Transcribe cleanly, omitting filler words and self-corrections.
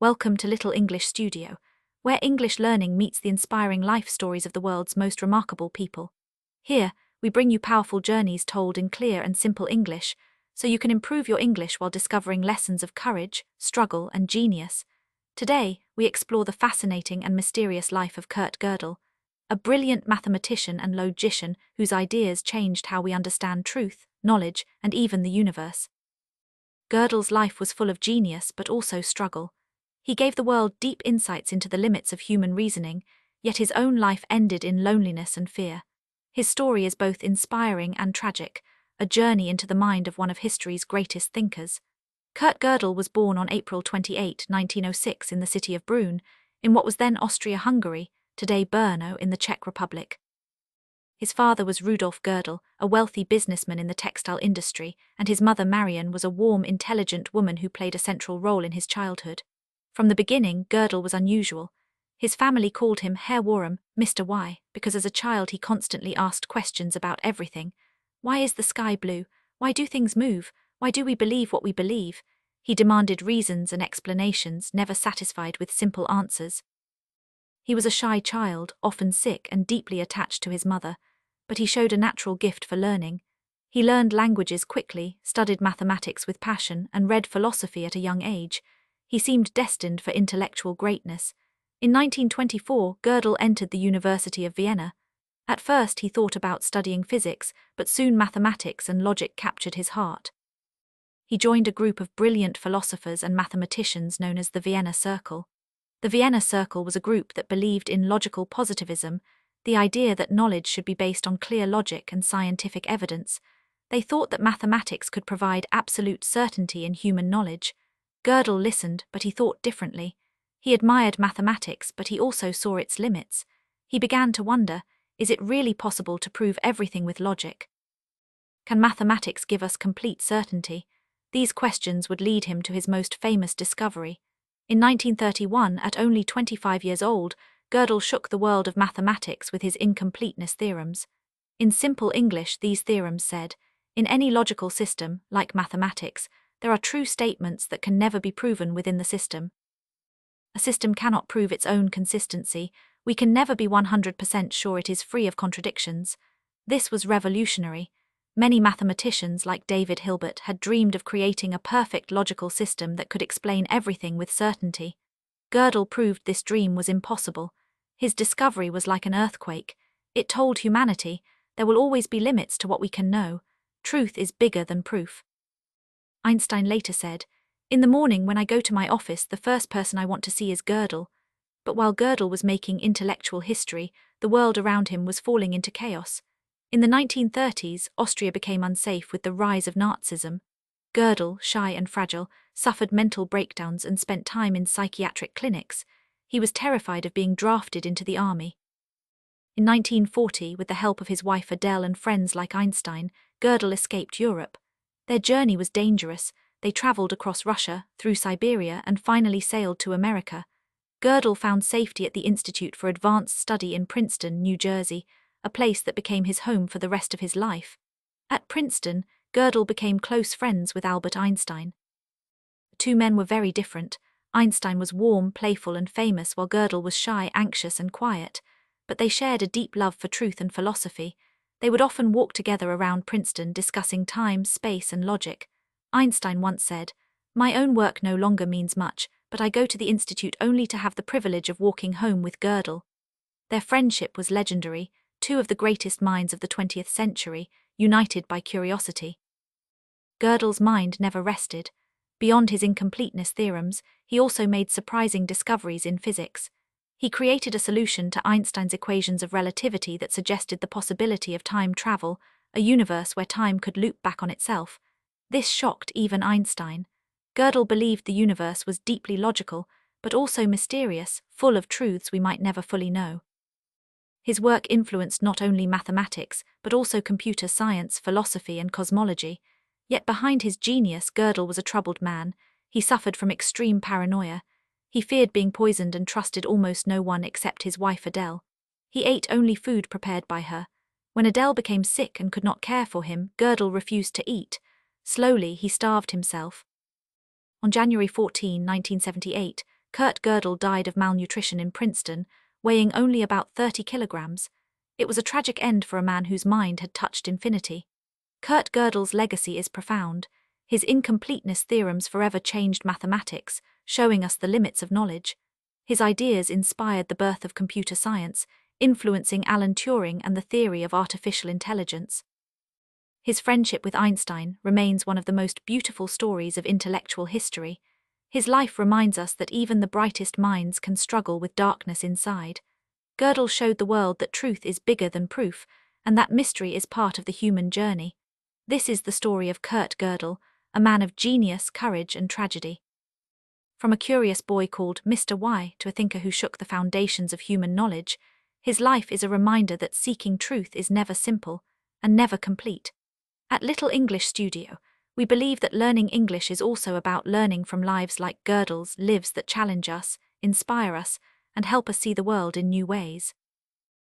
Welcome to Little English Studio, where English learning meets the inspiring life stories of the world's most remarkable people. Here, we bring you powerful journeys told in clear and simple English, so you can improve your English while discovering lessons of courage, struggle, and genius. Today, we explore the fascinating and mysterious life of Kurt Gödel, a brilliant mathematician and logician whose ideas changed how we understand truth, knowledge, and even the universe. Gödel's life was full of genius but also struggle. He gave the world deep insights into the limits of human reasoning, yet his own life ended in loneliness and fear. His story is both inspiring and tragic, a journey into the mind of one of history's greatest thinkers. Kurt Gödel was born on April 28, 1906 in the city of Brunn, in what was then Austria-Hungary, today Brno in the Czech Republic. His father was Rudolf Gödel, a wealthy businessman in the textile industry, and his mother Marion was a warm, intelligent woman who played a central role in his childhood. From the beginning, Gödel was unusual. His family called him Herr Warum, Mr. Y, because as a child he constantly asked questions about everything. Why is the sky blue? Why do things move? Why do we believe what we believe? He demanded reasons and explanations, never satisfied with simple answers. He was a shy child, often sick and deeply attached to his mother, but he showed a natural gift for learning. He learned languages quickly, studied mathematics with passion, and read philosophy at a young age. He seemed destined for intellectual greatness. In 1924, Gödel entered the University of Vienna. At first he thought about studying physics, but soon mathematics and logic captured his heart. He joined a group of brilliant philosophers and mathematicians known as the Vienna Circle. The Vienna Circle was a group that believed in logical positivism, the idea that knowledge should be based on clear logic and scientific evidence. They thought that mathematics could provide absolute certainty in human knowledge. Gödel listened, but he thought differently. He admired mathematics, but he also saw its limits. He began to wonder, is it really possible to prove everything with logic? Can mathematics give us complete certainty? These questions would lead him to his most famous discovery. In 1931, at only 25 years old, Gödel shook the world of mathematics with his incompleteness theorems. In simple English, these theorems said, in any logical system, like mathematics, there are true statements that can never be proven within the system. A system cannot prove its own consistency. We can never be 100% sure it is free of contradictions. This was revolutionary. Many mathematicians like David Hilbert had dreamed of creating a perfect logical system that could explain everything with certainty. Gödel proved this dream was impossible. His discovery was like an earthquake. It told humanity, there will always be limits to what we can know. Truth is bigger than proof. Einstein later said, in the morning when I go to my office, the first person I want to see is Gödel. But while Gödel was making intellectual history, the world around him was falling into chaos. In the 1930s, Austria became unsafe with the rise of Nazism. Gödel, shy and fragile, suffered mental breakdowns and spent time in psychiatric clinics. He was terrified of being drafted into the army. In 1940, with the help of his wife Adele and friends like Einstein, Gödel escaped Europe. Their journey was dangerous. They traveled across Russia, through Siberia, and finally sailed to America. Gödel found safety at the Institute for Advanced Study in Princeton, New Jersey, a place that became his home for the rest of his life. At Princeton, Gödel became close friends with Albert Einstein. The two men were very different. Einstein was warm, playful, and famous, while Gödel was shy, anxious, and quiet. But they shared a deep love for truth and philosophy. They would often walk together around Princeton discussing time, space, and logic. Einstein once said, "My own work no longer means much, but I go to the Institute only to have the privilege of walking home with Gödel." Their friendship was legendary, two of the greatest minds of the 20th century, united by curiosity. Gödel's mind never rested. Beyond his incompleteness theorems, he also made surprising discoveries in physics. He created a solution to Einstein's equations of relativity that suggested the possibility of time travel, a universe where time could loop back on itself. This shocked even Einstein. Gödel believed the universe was deeply logical, but also mysterious, full of truths we might never fully know. His work influenced not only mathematics, but also computer science, philosophy, and cosmology. Yet behind his genius, Gödel was a troubled man. He suffered from extreme paranoia. He feared being poisoned and trusted almost no one except his wife Adele. He ate only food prepared by her. When Adele became sick and could not care for him, Gödel refused to eat. Slowly, he starved himself. On January 14, 1978, Kurt Gödel died of malnutrition in Princeton, weighing only about 30 kilograms. It was a tragic end for a man whose mind had touched infinity. Kurt Gödel's legacy is profound. His incompleteness theorems forever changed mathematics, showing us the limits of knowledge. His ideas inspired the birth of computer science, influencing Alan Turing and the theory of artificial intelligence. His friendship with Einstein remains one of the most beautiful stories of intellectual history. His life reminds us that even the brightest minds can struggle with darkness inside. Gödel showed the world that truth is bigger than proof, and that mystery is part of the human journey. This is the story of Kurt Gödel, a man of genius, courage, and tragedy. From a curious boy called Mr. Y to a thinker who shook the foundations of human knowledge, his life is a reminder that seeking truth is never simple and never complete. At Little English Studio, we believe that learning English is also about learning from lives like Gödel's, lives that challenge us, inspire us, and help us see the world in new ways.